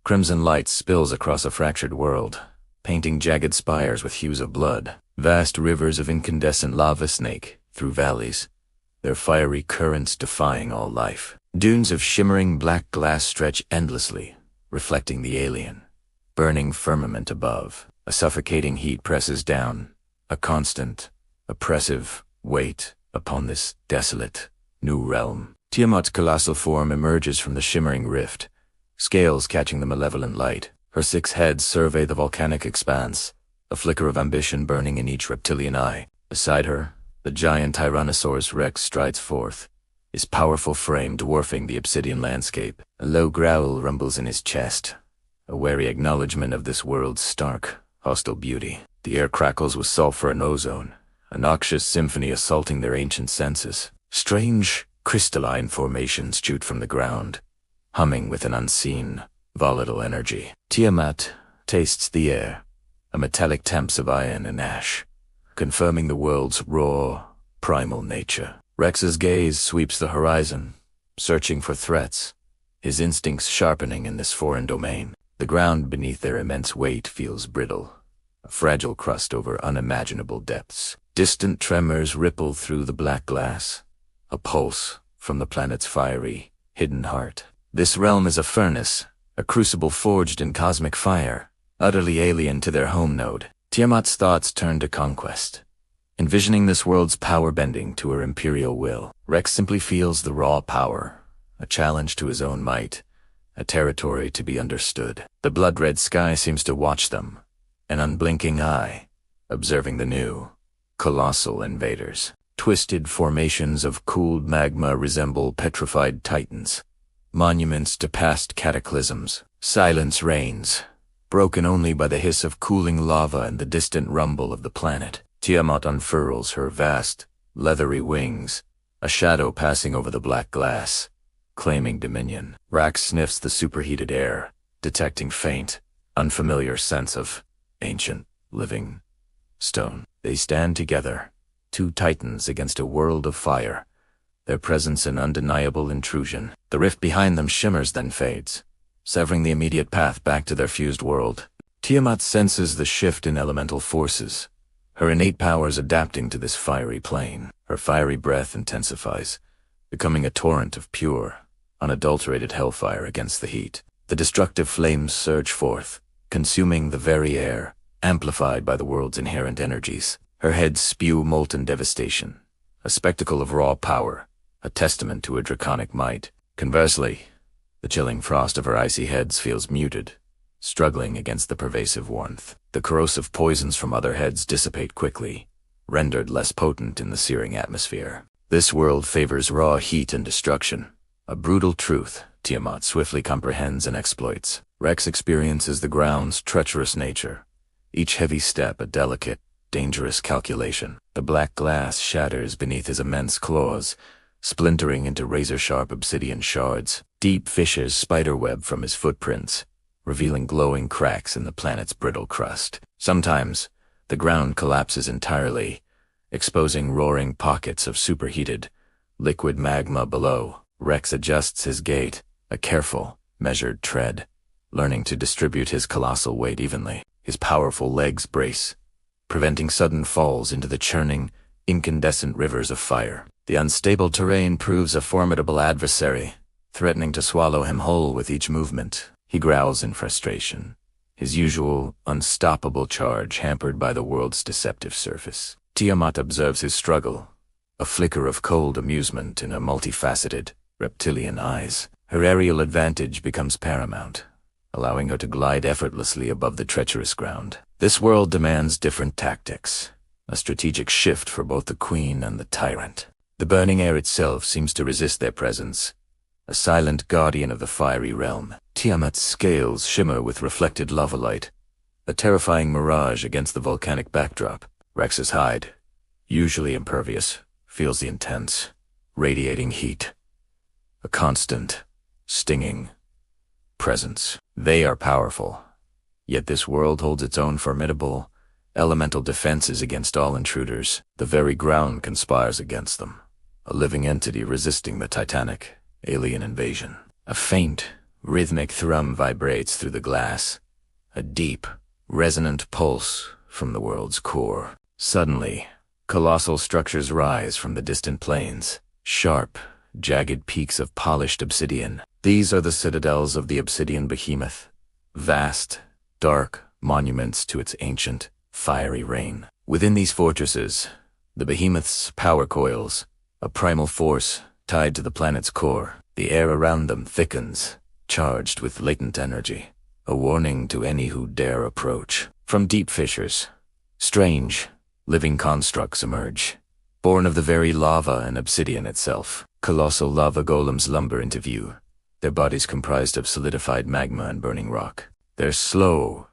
Crimson light spills across a fractured world, painting jagged spires with hues of blood. Vast rivers of incandescent lava snake through valleys, their fiery currents defying all life. Dunes of shimmering black glass stretch endlessly, reflecting the alien, burning firmament above. A suffocating heat presses down, a constant, oppressive weight upon this desolate, new realm. Tiamat's colossal form emerges from the shimmering rift, scales catching the malevolent light. Her 6 heads survey the volcanic expanse, a flicker of ambition burning in each reptilian eye. Beside her, the giant Tyrannosaurus Rex strides forth, his powerful frame dwarfing the obsidian landscape. A low growl rumbles in his chest, a wary acknowledgement of this world's stark, hostile beauty. The air crackles with sulfur and ozone, a noxious symphony assaulting their ancient senses. Strange, crystalline formations shoot from the ground, humming with an unseen, volatile energy. Tiamat tastes the air, a metallic temps of iron and ash, confirming the world's raw, primal nature. Rex's gaze sweeps the horizon, searching for threats, his instincts sharpening in this foreign domain. The ground beneath their immense weight feels brittle, a fragile crust over unimaginable depths. Distant tremors ripple through the black glass, a pulse from the planet's fiery, hidden heart. This realm is a furnace, a crucible forged in cosmic fire, utterly alien to their home node. Tiamat's thoughts turn to conquest, envisioning this world's power bending to her imperial will. Rex simply feels the raw power, a challenge to his own might, a territory to be understood. The blood-red sky seems to watch them, an unblinking eye, observing the new, colossal invaders. Twisted formations of cooled magma resemble petrified titans, monuments to past cataclysms. Silence reigns, broken only by the hiss of cooling lava and the distant rumble of the planet. Tiamat unfurls her vast, leathery wings, a shadow passing over the black glass, claiming dominion. Rax sniffs the superheated air, detecting faint, unfamiliar sense of ancient, living stone. They stand together, 2 titans against a world of fire, their presence an undeniable intrusion. The rift behind them shimmers then fades, severing the immediate path back to their fused world. Tiamat senses the shift in elemental forces, her innate powers adapting to this fiery plane. Her fiery breath intensifies, becoming a torrent of pure, unadulterated hellfire against the heat. The destructive flames surge forth, consuming the very air, amplified by the world's inherent energies. Her heads spew molten devastation, a spectacle of raw power, a testament to her draconic might. Conversely, the chilling frost of her icy heads feels muted, struggling against the pervasive warmth. The corrosive poisons from other heads dissipate quickly, rendered less potent in the searing atmosphere. This world favors raw heat and destruction, a brutal truth Tiamat swiftly comprehends and exploits. Rex experiences the ground's treacherous nature, each heavy step a delicate, dangerous calculation. The black glass shatters beneath his immense claws, splintering into razor-sharp obsidian shards. Deep fissures spiderweb from his footprints, revealing glowing cracks in the planet's brittle crust. Sometimes, the ground collapses entirely, exposing roaring pockets of superheated, liquid magma below. Rex adjusts his gait, a careful, measured tread, learning to distribute his colossal weight evenly. His powerful legs brace, preventing sudden falls into the churning, incandescent rivers of fire. The unstable terrain proves a formidable adversary, threatening to swallow him whole with each movement. He growls in frustration, his usual, unstoppable charge hampered by the world's deceptive surface. Tiamat observes his struggle, a flicker of cold amusement in her multifaceted, reptilian eyes. Her aerial advantage becomes paramount, allowing her to glide effortlessly above the treacherous ground. This world demands different tactics, a strategic shift for both the queen and the tyrant. The burning air itself seems to resist their presence, a silent guardian of the fiery realm. Tiamat's scales shimmer with reflected lava light, a terrifying mirage against the volcanic backdrop. Rex's hide, usually impervious, feels the intense, radiating heat, a constant, stinging presence. They are powerful, yet this world holds its own formidable, elemental defenses against all intruders. The very ground conspires against them, a living entity resisting the titanic, alien invasion. A faint, rhythmic thrum vibrates through the glass, a deep, resonant pulse from the world's core. Suddenly, colossal structures rise from the distant plains, sharp, jagged peaks of polished obsidian. These are the citadels of the Obsidian Behemoth, vast, dark monuments to its ancient, fiery reign. Within these fortresses, the behemoth's power coils, a primal force tied to the planet's core. The air around them thickens, charged with latent energy, a warning to any who dare approach. From deep fissures, strange, living constructs emerge, born of the very lava and obsidian itself. Colossal lava golems lumber into view, their bodies comprised of solidified magma and burning rock. Their slow,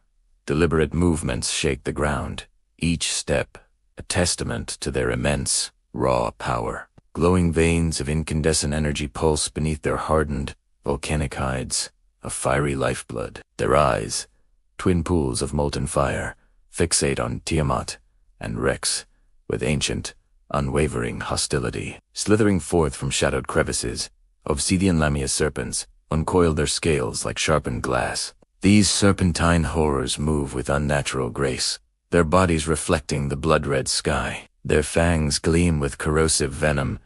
deliberate movements shake the ground, each step a testament to their immense, raw power. Glowing veins of incandescent energy pulse beneath their hardened, volcanic hides, a fiery lifeblood. Their eyes, twin pools of molten fire, fixate on Tiamat and Rex with ancient, unwavering hostility. Slithering forth from shadowed crevices, obsidian lamia-serpents uncoil their scales like sharpened glass. These serpentine horrors move with unnatural grace, their bodies reflecting the blood-red sky. Their fangs gleam with corrosive venom,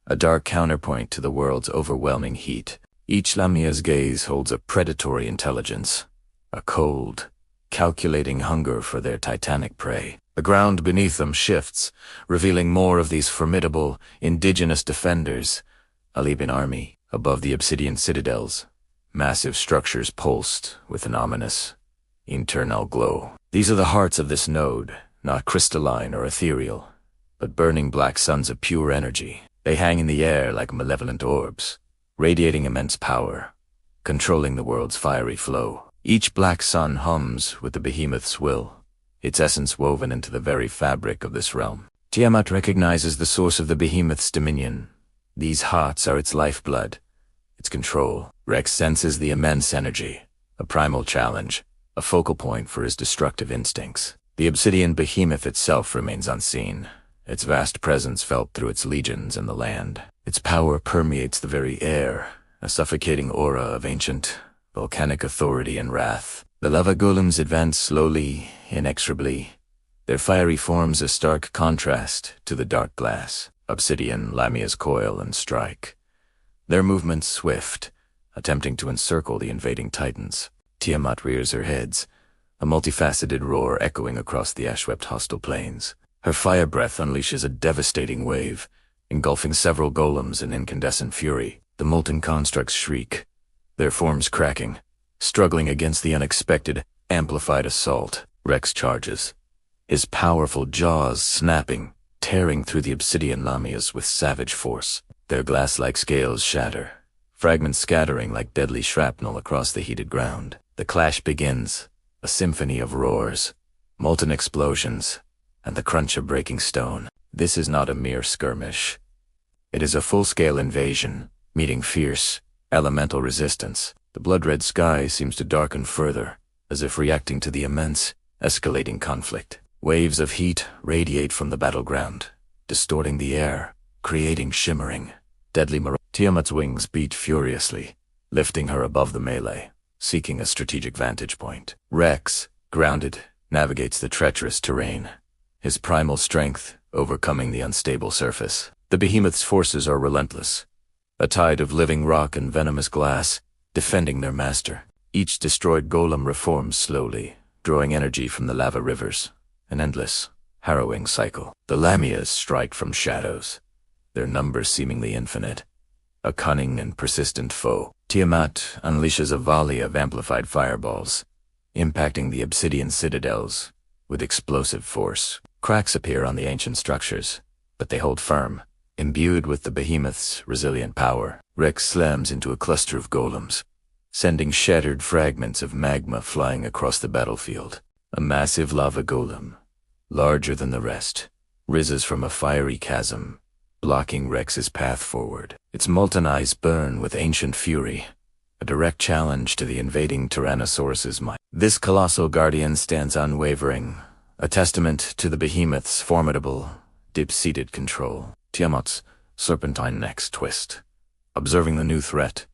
a dark counterpoint to the world's overwhelming heat. Each lamia's gaze holds a predatory intelligence, a cold, calculating hunger for their titanic prey. The ground beneath them shifts, revealing more of these formidable, indigenous defenders. A Libyan army above the obsidian citadels, massive structures pulsed with an ominous, internal glow. These are the hearts of this node, not crystalline or ethereal, but burning black suns of pure energy. They hang in the air like malevolent orbs, radiating immense power, controlling the world's fiery flow. Each black sun hums with the behemoth's will, its essence woven into the very fabric of this realm. Tiamat recognizes the source of the behemoth's dominion. These hearts are its lifeblood, its control. Rex senses the immense energy, a primal challenge, a focal point for his destructive instincts. The obsidian behemoth itself remains unseen, its vast presence felt through its legions in the land. Its power permeates the very air, a suffocating aura of ancient, volcanic authority and wrath. The lava golems advance slowly, inexorably, their fiery forms a stark contrast to the dark glass. Obsidian lamias coil and strike, their movements swift, attempting to encircle the invading titans. Tiamat rears her heads, a multifaceted roar echoing across the ash-swept hostile plains. Her fire breath unleashes a devastating wave, engulfing several golems in incandescent fury. The molten constructs shriek, their forms cracking, struggling against the unexpected, amplified assault. Rex charges, his powerful jaws snapping, tearing through the obsidian lamias with savage force. Their glass-like scales shatter, fragments scattering like deadly shrapnel across the heated ground. The clash begins, a symphony of roars, molten explosions, and the crunch of breaking stone. This is not a mere skirmish. It is a full-scale invasion, meeting fierce, elemental resistance. The blood-red sky seems to darken further, as if reacting to the immense, escalating conflict. Waves of heat radiate from the battleground, distorting the air, creating shimmering, deadly mirage. Tiamat's wings beat furiously, lifting her above the melee, seeking a strategic vantage point. Rex, grounded, navigates the treacherous terrain, his primal strength overcoming the unstable surface. The behemoth's forces are relentless, a tide of living rock and venomous glass, defending their master. Each destroyed golem reforms slowly, drawing energy from the lava rivers, an endless, harrowing cycle. The lamias strike from shadows, their numbers seemingly infinite, a cunning and persistent foe. Tiamat unleashes a volley of amplified fireballs, impacting the obsidian citadels with explosive force. Cracks appear on the ancient structures, but they hold firm, imbued with the behemoth's resilient power. Rex slams into a cluster of golems, sending shattered fragments of magma flying across the battlefield. A massive lava golem, larger than the rest, rises from a fiery chasm, blocking Rex's path forward. Its molten eyes burn with ancient fury, a direct challenge to the invading Tyrannosaurus's might. This colossal guardian stands unwavering, a testament to the behemoth's formidable, deep-seated control. Tiamat's serpentine necks twist, observing the new threat,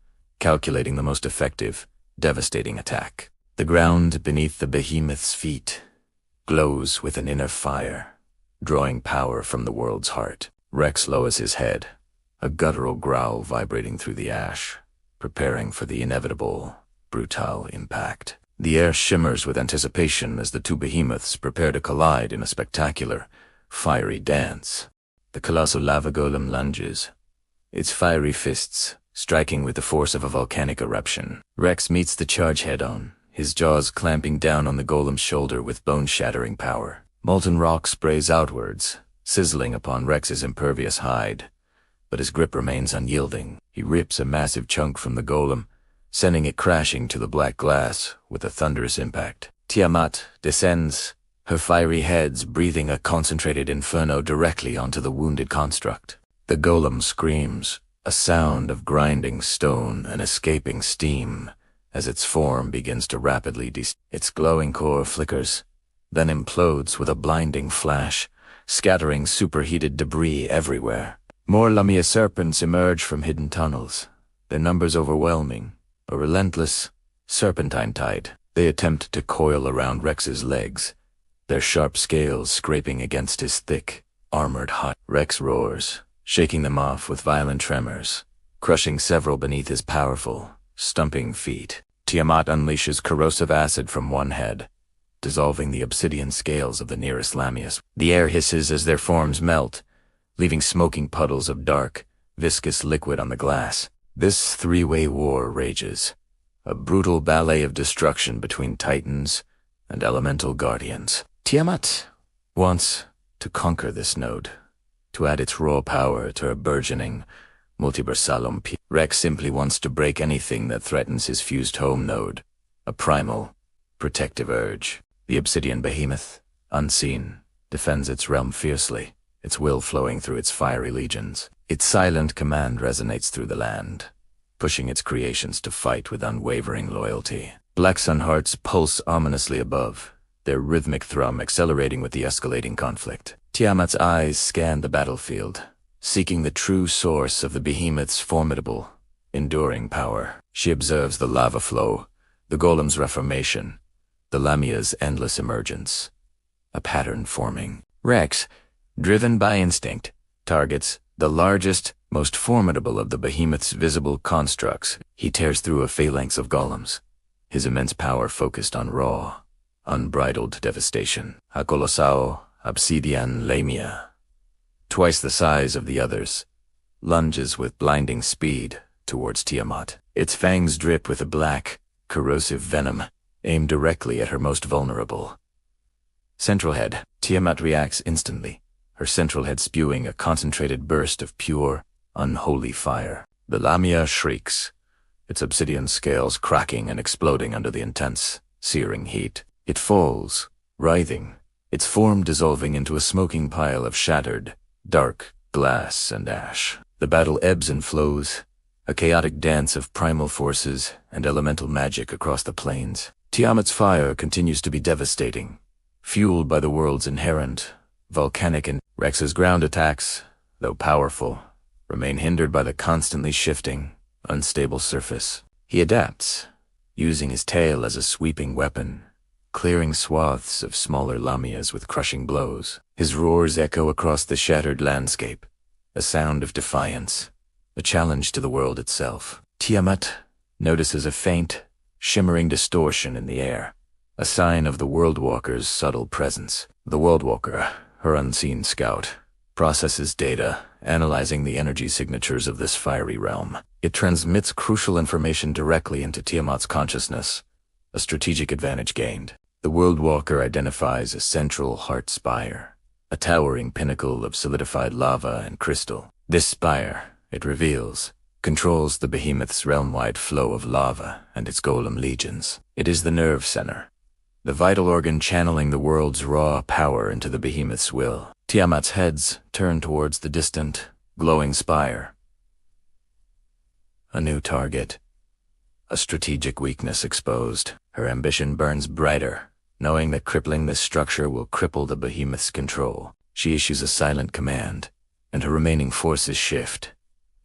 calculating the most effective, devastating attack. The ground beneath the behemoth's feet glows with an inner fire, drawing power from the world's heart. Rex lowers his head, a guttural growl vibrating through the ash, preparing for the inevitable, brutal impact. The air shimmers with anticipation as the two behemoths prepare to collide in a spectacular, fiery dance. The colossal lava golem lunges, its fiery fists striking with the force of a volcanic eruption. Rex meets the charge head-on, his jaws clamping down on the golem's shoulder with bone-shattering power. Molten rock sprays outwards, sizzling upon Rex's impervious hide, but his grip remains unyielding. He rips a massive chunk from the golem, sending it crashing to the black glass with a thunderous impact. Tiamat descends, her fiery heads breathing a concentrated inferno directly onto the wounded construct. The golem screams, a sound of grinding stone and escaping steam, as its form begins to rapidly its glowing core flickers, then implodes with a blinding flash, scattering superheated debris everywhere. More lamia-serpents emerge from hidden tunnels, their numbers overwhelming. A relentless, serpentine tide. They attempt to coil around Rex's legs, their sharp scales scraping against his thick, armored hide. Rex roars, shaking them off with violent tremors, crushing several beneath his powerful, stumping feet. Tiamat unleashes corrosive acid from one head, dissolving the obsidian scales of the nearest lamias. The air hisses as their forms melt, leaving smoking puddles of dark, viscous liquid on the glass. This three-way war rages, a brutal ballet of destruction between titans and elemental guardians. Tiamat wants to conquer this node, to add its raw power to her burgeoning, multiversal. Rex simply wants to break anything that threatens his fused home node, a primal, protective urge. The Obsidian Behemoth, unseen, defends its realm fiercely, its will flowing through its fiery legions. Its silent command resonates through the land, pushing its creations to fight with unwavering loyalty. Black sun hearts pulse ominously above, their rhythmic thrum accelerating with the escalating conflict. Tiamat's eyes scan the battlefield, seeking the true source of the behemoth's formidable, enduring power. She observes the lava flow, the golem's reformation, the lamia's endless emergence, a pattern forming. Rex, driven by instinct, targets the largest, most formidable of the behemoth's visible constructs. He tears through a phalanx of golems, his immense power focused on raw, unbridled devastation. A colossal, obsidian lamia, twice the size of the others, lunges with blinding speed towards Tiamat. Its fangs drip with a black, corrosive venom, aimed directly at her most vulnerable. Central head. Tiamat reacts instantly, her central head spewing a concentrated burst of pure, unholy fire. The lamia shrieks, its obsidian scales cracking and exploding under the intense, searing heat. It falls, writhing, its form dissolving into a smoking pile of shattered, dark glass and ash. The battle ebbs and flows, a chaotic dance of primal forces and elemental magic across the plains. Tiamat's fire continues to be devastating, fueled by the world's inherent, volcanic and Rex's ground attacks, though powerful, remain hindered by the constantly shifting, unstable surface. He adapts, using his tail as a sweeping weapon, clearing swaths of smaller lamias with crushing blows. His roars echo across the shattered landscape, a sound of defiance, a challenge to the world itself. Tiamat notices a faint, shimmering distortion in the air, a sign of the Worldwalker's subtle presence. The Worldwalker, her unseen scout, processes data, analyzing the energy signatures of this fiery realm. It transmits crucial information directly into Tiamat's consciousness, a strategic advantage gained. The Worldwalker identifies a central heart spire, a towering pinnacle of solidified lava and crystal. This spire, it reveals, controls the behemoth's realm-wide flow of lava and its golem legions. It is the nerve center, the vital organ channeling the world's raw power into the behemoth's will. Tiamat's heads turn towards the distant, glowing spire. A new target, a strategic weakness exposed. Her ambition burns brighter, knowing that crippling this structure will cripple the behemoth's control. She issues a silent command, and her remaining forces shift,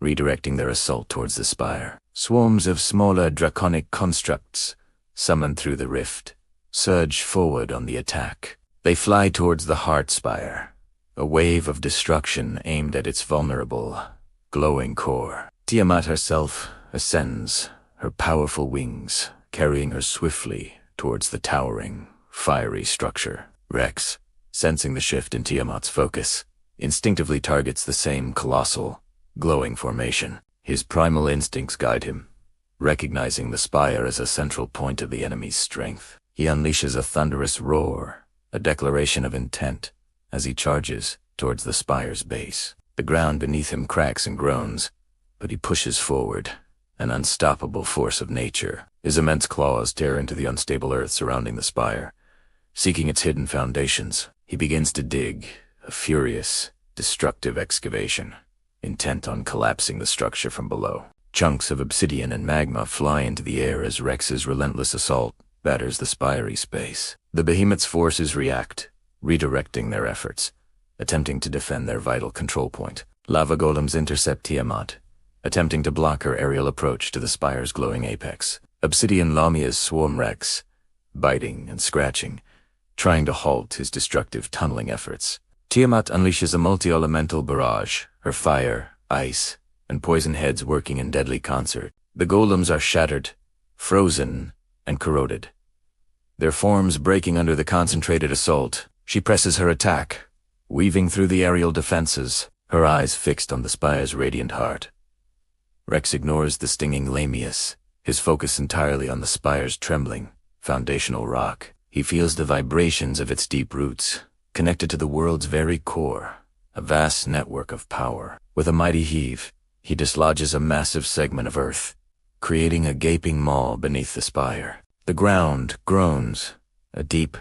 redirecting their assault towards the spire. Swarms of smaller draconic constructs, summoned through the rift, surge forward on the attack. They fly towards the heart spire, a wave of destruction aimed at its vulnerable, glowing core. Tiamat herself ascends, her powerful wings carrying her swiftly towards the towering, fiery structure. Rex, sensing the shift in Tiamat's focus, instinctively targets the same colossal, glowing formation. His primal instincts guide him, recognizing the spire as a central point of the enemy's strength. He unleashes a thunderous roar, a declaration of intent, as he charges towards the spire's base. The ground beneath him cracks and groans, but he pushes forward, an unstoppable force of nature. His immense claws tear into the unstable earth surrounding the spire. Seeking its hidden foundations, he begins to dig, a furious, destructive excavation, intent on collapsing the structure from below. Chunks of obsidian and magma fly into the air as Rex's relentless assault batters the spiry space. The behemoth's forces react, redirecting their efforts, attempting to defend their vital control point. Lava golems intercept Tiamat, attempting to block her aerial approach to the spire's glowing apex. Obsidian lamias swarm Rex, biting and scratching, trying to halt his destructive tunneling efforts. Tiamat unleashes a multi-elemental barrage, her fire, ice, and poison heads working in deadly concert. The golems are shattered, frozen, and corroded, their forms breaking under the concentrated assault. She presses her attack, weaving through the aerial defenses, her eyes fixed on the spire's radiant heart. Rex ignores the stinging lamias, his focus entirely on the spire's trembling, foundational rock. He feels the vibrations of its deep roots, connected to the world's very core, a vast network of power. With a mighty heave, he dislodges a massive segment of earth, creating a gaping maw beneath the spire. The ground groans, a deep,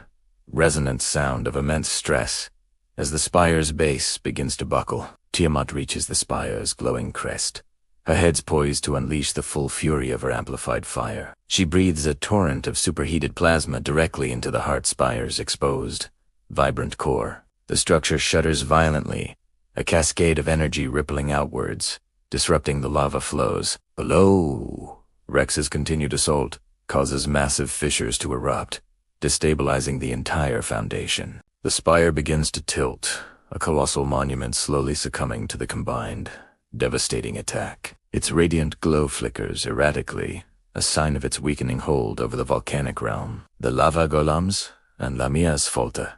resonant sound of immense stress, as the spire's base begins to buckle. Tiamat reaches the spire's glowing crest, her head's poised to unleash the full fury of her amplified fire. She breathes a torrent of superheated plasma directly into the heart spire's exposed, vibrant core. The structure shudders violently, a cascade of energy rippling outwards, disrupting the lava flows. Below, Rex's continued assault causes massive fissures to erupt, destabilizing the entire foundation. The spire begins to tilt, a colossal monument slowly succumbing to the combined, devastating attack. Its radiant glow flickers erratically, a sign of its weakening hold over the volcanic realm. The lava golems and lamia-serpents,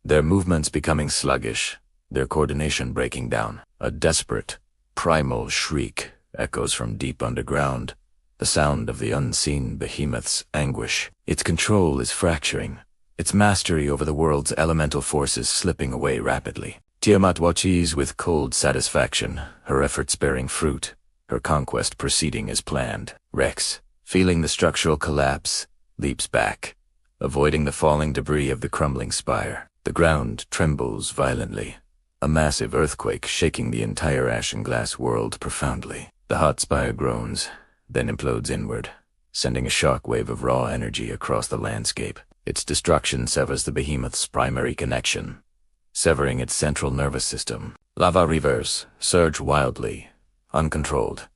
their movements becoming sluggish, their coordination breaking down. A desperate, primal shriek echoes from deep underground, the sound of the unseen behemoth's anguish. Its control is fracturing, its mastery over the world's elemental forces slipping away rapidly. Tiamat watches with cold satisfaction, her efforts bearing fruit, her conquest proceeding as planned. Rex, feeling the structural collapse, leaps back, avoiding the falling debris of the crumbling spire. The ground trembles violently, a massive earthquake shaking the entire ashen glass world profoundly. The hot spire groans, then implodes inward, sending a shock wave of raw energy across the landscape. Its destruction severs the behemoth's primary connection, severing its central nervous system. Lava rivers surge wildly, uncontrolled,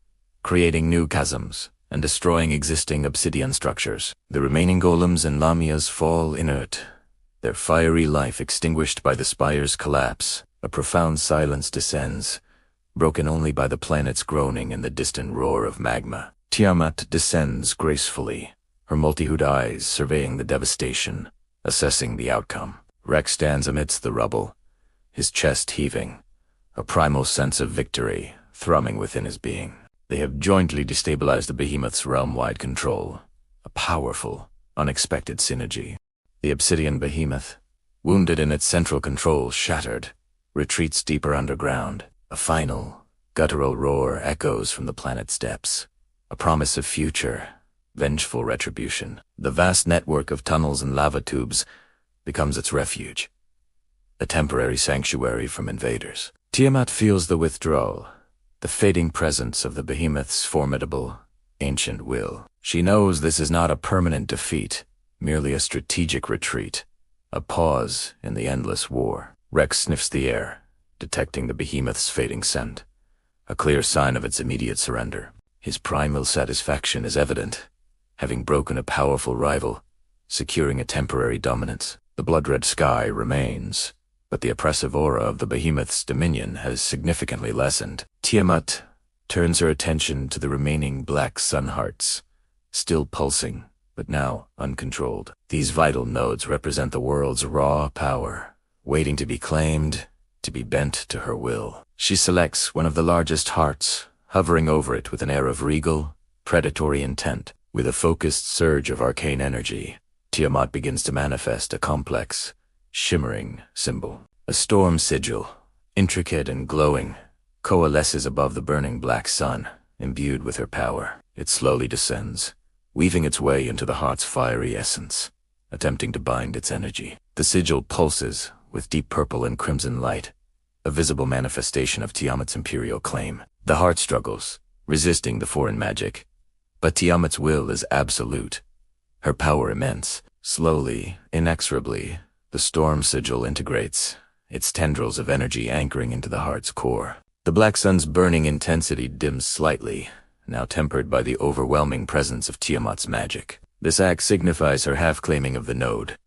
creating new chasms and destroying existing obsidian structures. The remaining golems and lamias fall inert, their fiery life extinguished by the spire's collapse. A profound silence descends, broken only by the planet's groaning and the distant roar of magma. Tiamat descends gracefully, her multi-hued eyes surveying the devastation, assessing the outcome. Rex stands amidst the rubble, his chest heaving, a primal sense of victory thrumming within his being. They have jointly destabilized the behemoth's realm-wide control, a powerful, unexpected synergy. The obsidian behemoth, wounded in its central control, shattered, retreats deeper underground. A final, guttural roar echoes from the planet's depths, a promise of future, vengeful retribution. The vast network of tunnels and lava tubes becomes its refuge, a temporary sanctuary from invaders. Tiamat feels the withdrawal, the fading presence of the behemoth's formidable, ancient will. She knows this is not a permanent defeat, merely a strategic retreat, a pause in the endless war. Rex sniffs the air, detecting the behemoth's fading scent. a clear sign of its immediate surrender. His primal satisfaction is evident, having broken a powerful rival, securing a temporary dominance. The blood-red sky remains, but the oppressive aura of the behemoth's dominion has significantly lessened. Tiamat turns her attention to the remaining black sun hearts, still pulsing, but now uncontrolled. These vital nodes represent the world's raw power, waiting to be claimed, to be bent to her will. She selects one of the largest hearts, hovering over it with an air of regal, predatory intent. With a focused surge of arcane energy, Tiamat begins to manifest a complex, shimmering symbol. A storm sigil, intricate and glowing, coalesces above the burning black sun, imbued with her power. It slowly descends, weaving its way into the heart's fiery essence, attempting to bind its energy. The sigil pulses with deep purple and crimson light, a visible manifestation of Tiamat's imperial claim. The heart struggles, resisting the foreign magic, but Tiamat's will is absolute, her power immense. Slowly, inexorably, the storm sigil integrates, its tendrils of energy anchoring into the heart's core. The black sun's burning intensity dims slightly, now tempered by the overwhelming presence of Tiamat's magic. This act signifies her half-claiming of the node,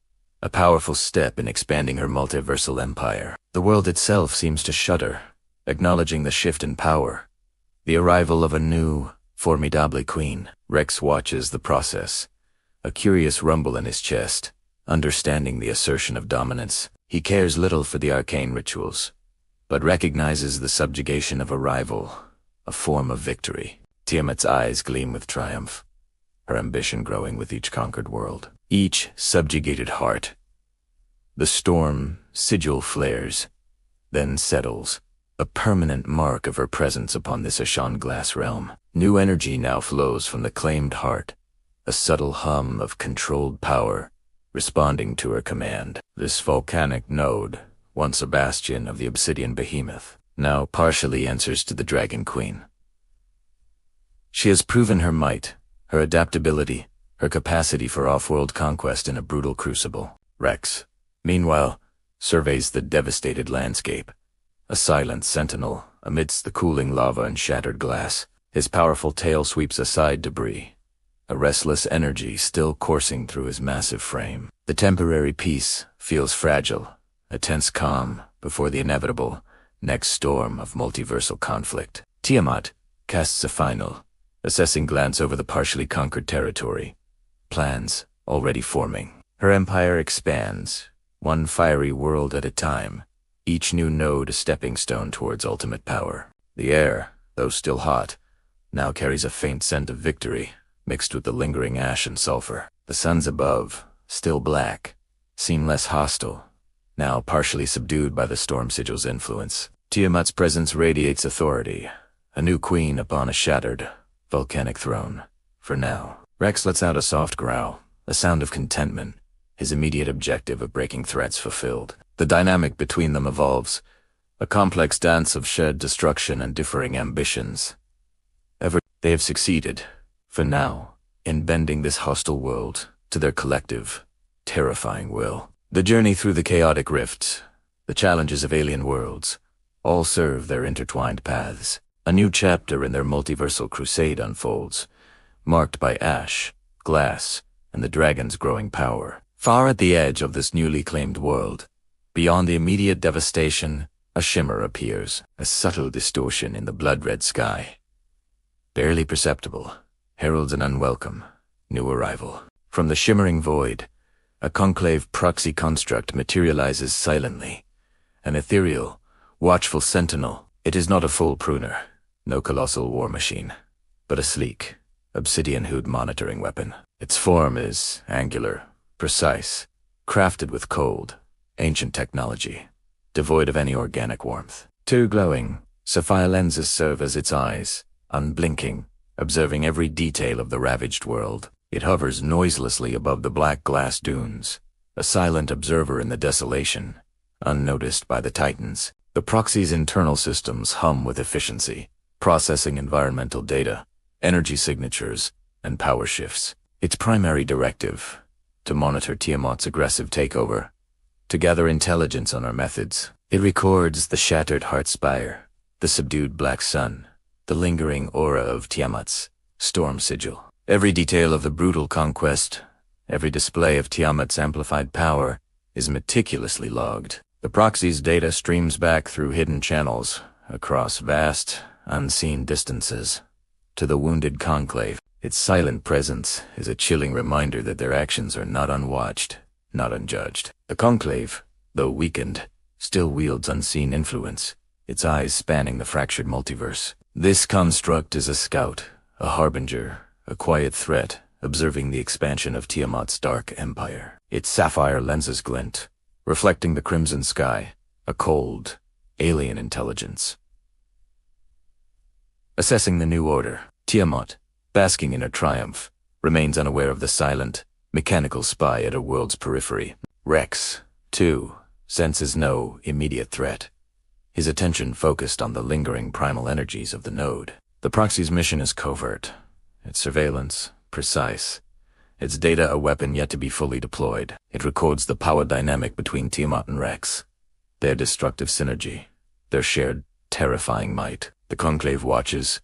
a powerful step in expanding her multiversal empire. The world itself seems to shudder, acknowledging the shift in power, the arrival of a new, formidable queen. Rex watches the process, a curious rumble in his chest, understanding the assertion of dominance. He cares little for the arcane rituals, but recognizes the subjugation of a rival, a form of victory. Tiamat's eyes gleam with triumph, her ambition growing with each conquered world. Each subjugated heart. The storm sigil flares, then settles, a permanent mark of her presence upon this Ashan glass realm. New energy now flows from the claimed heart, a subtle hum of controlled power, responding to her command. This volcanic node, once a bastion of the Obsidian Behemoth, now partially answers to the Dragon Queen. She has proven her might, her adaptability, her capacity for off-world conquest in a brutal crucible. Rex, meanwhile, surveys the devastated landscape, a silent sentinel amidst the cooling lava and shattered glass. His powerful tail sweeps aside debris, a restless energy still coursing through his massive frame. The temporary peace feels fragile, a tense calm before the inevitable next storm of multiversal conflict. Tiamat casts a final, assessing glance over the partially conquered territory, plans already forming. Her empire expands, one fiery world at a time, each new node a stepping stone towards ultimate power. The air, though still hot, now carries a faint scent of victory, mixed with the lingering ash and sulfur. The suns above, still black, seem less hostile, now partially subdued by the storm sigil's influence. Tiamat's presence radiates authority, a new queen upon a shattered, volcanic throne. For now, Rex lets out a soft growl, a sound of contentment, his immediate objective of breaking threats fulfilled. The dynamic between them evolves, a complex dance of shared destruction and differing ambitions. They have succeeded, for now, in bending this hostile world to their collective, terrifying will. The journey through the chaotic rifts, the challenges of alien worlds, all serve their intertwined paths. A new chapter in their multiversal crusade unfolds, marked by ash, glass, and the dragon's growing power. Far at the edge of this newly claimed world, beyond the immediate devastation, a shimmer appears, a subtle distortion in the blood-red sky. Barely perceptible, heralds an unwelcome, new arrival. From the shimmering void, a conclave proxy construct materializes silently, an ethereal, watchful sentinel. It is not a full pruner, no colossal war machine, but a sleek, obsidian-hued monitoring weapon. Its form is angular, precise, crafted with cold, ancient technology, devoid of any organic warmth. Two glowing, sapphire lenses serve as its eyes, unblinking, observing every detail of the ravaged world. It hovers noiselessly above the black glass dunes, a silent observer in the desolation, unnoticed by the Titans. The proxy's internal systems hum with efficiency, processing environmental data, energy signatures, and power shifts. Its primary directive, to monitor Tiamat's aggressive takeover, to gather intelligence on our methods. It records the shattered heart spire, the subdued black sun, the lingering aura of Tiamat's storm sigil. Every detail of the brutal conquest, every display of Tiamat's amplified power, is meticulously logged. The proxy's data streams back through hidden channels, across vast, unseen distances, to the wounded conclave. Its silent presence is a chilling reminder that their actions are not unwatched, not unjudged. The conclave, though weakened, still wields unseen influence, its eyes spanning the fractured multiverse. This construct is a scout, a harbinger, a quiet threat, observing the expansion of Tiamat's dark empire. Its sapphire lenses glint, reflecting the crimson sky, a cold, alien intelligence. Assessing the new order, Tiamat, basking in her triumph, remains unaware of the silent, mechanical spy at her world's periphery. Rex, too, senses no immediate threat, his attention focused on the lingering primal energies of the node. The proxy's mission is covert, its surveillance precise, its data a weapon yet to be fully deployed. It records the power dynamic between Tiamat and Rex, their destructive synergy, their shared terrifying might. The conclave watches,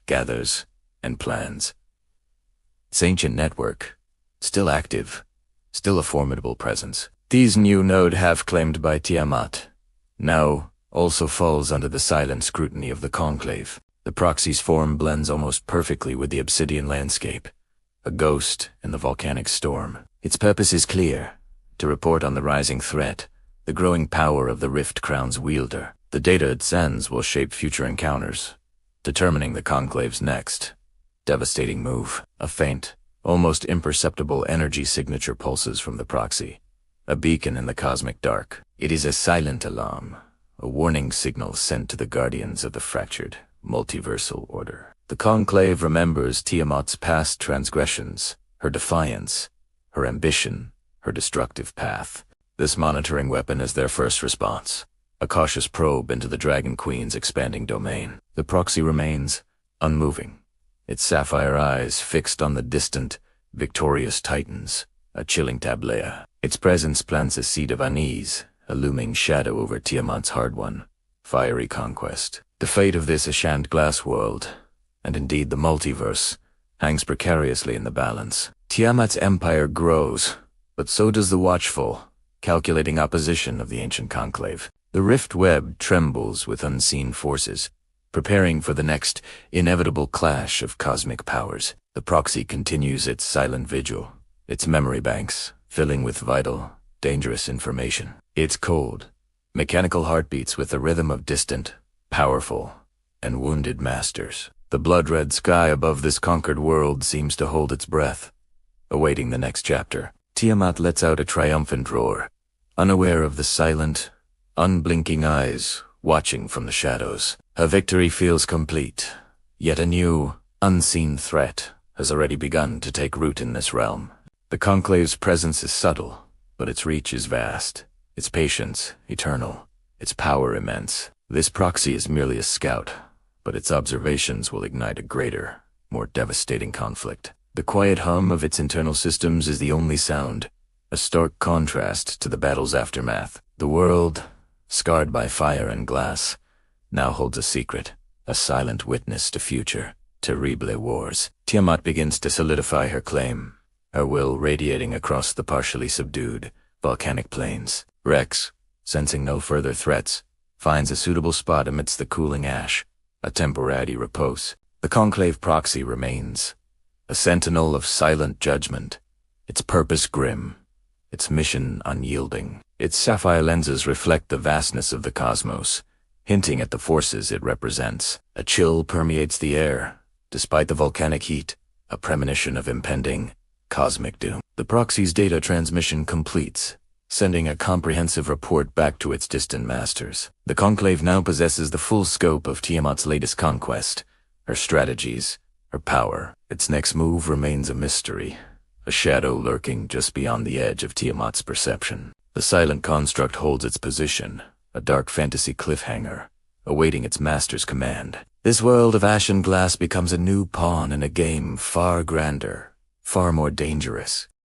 gathers, and plans. Its ancient network, still active, still a formidable presence. These new node half-claimed by Tiamat, now also falls under the silent scrutiny of the conclave. The proxy's form blends almost perfectly with the obsidian landscape, a ghost in the volcanic storm. Its purpose is clear, to report on the rising threat, the growing power of the Rift Crown's wielder. The data it sends will shape future encounters, determining the conclave's next devastating move. A faint, almost imperceptible energy signature pulses from the proxy, a beacon in the cosmic dark. It is a silent alarm, a warning signal sent to the guardians of the fractured, multiversal order. The conclave remembers Tiamat's past transgressions, her defiance, her ambition, her destructive path. This monitoring weapon is their first response, a cautious probe into the Dragon Queen's expanding domain. The proxy remains unmoving, its sapphire eyes fixed on the distant, victorious titans, a chilling tableau. Its presence plants a seed of unease, a looming shadow over Tiamat's hard-won, fiery conquest. The fate of this Ashant glass world, and indeed the multiverse, hangs precariously in the balance. Tiamat's empire grows, but so does the watchful, calculating opposition of the ancient conclave. The rift web trembles with unseen forces, preparing for the next inevitable clash of cosmic powers. The proxy continues its silent vigil, its memory banks filling with vital, dangerous information. Its cold, mechanical heartbeats with the rhythm of distant, powerful, and wounded masters. The blood-red sky above this conquered world seems to hold its breath, awaiting the next chapter. Tiamat lets out a triumphant roar, unaware of the silent, unblinking eyes watching from the shadows. Her victory feels complete, yet a new, unseen threat has already begun to take root in this realm. The conclave's presence is subtle, but its reach is vast, its patience eternal, its power immense. This proxy is merely a scout, but its observations will ignite a greater, more devastating conflict. The quiet hum of its internal systems is the only sound, a stark contrast to the battle's aftermath. The world, scarred by fire and glass, now holds a secret, a silent witness to future, terrible wars. Tiamat begins to solidify her claim, her will radiating across the partially subdued, volcanic plains. Rex, sensing no further threats, finds a suitable spot amidst the cooling ash, a temporary repose. The conclave proxy remains, a sentinel of silent judgment, its purpose grim, its mission unyielding. Its sapphire lenses reflect the vastness of the cosmos, hinting at the forces it represents. A chill permeates the air, despite the volcanic heat, a premonition of impending, cosmic doom. The proxy's data transmission completes, sending a comprehensive report back to its distant masters. The conclave now possesses the full scope of Tiamat's latest conquest, her strategies, her power. Its next move remains a mystery, a shadow lurking just beyond the edge of Tiamat's perception. The silent construct holds its position, a dark fantasy cliffhanger, awaiting its master's command. This world of ash and glass becomes a new pawn in a game far grander, far more dangerous.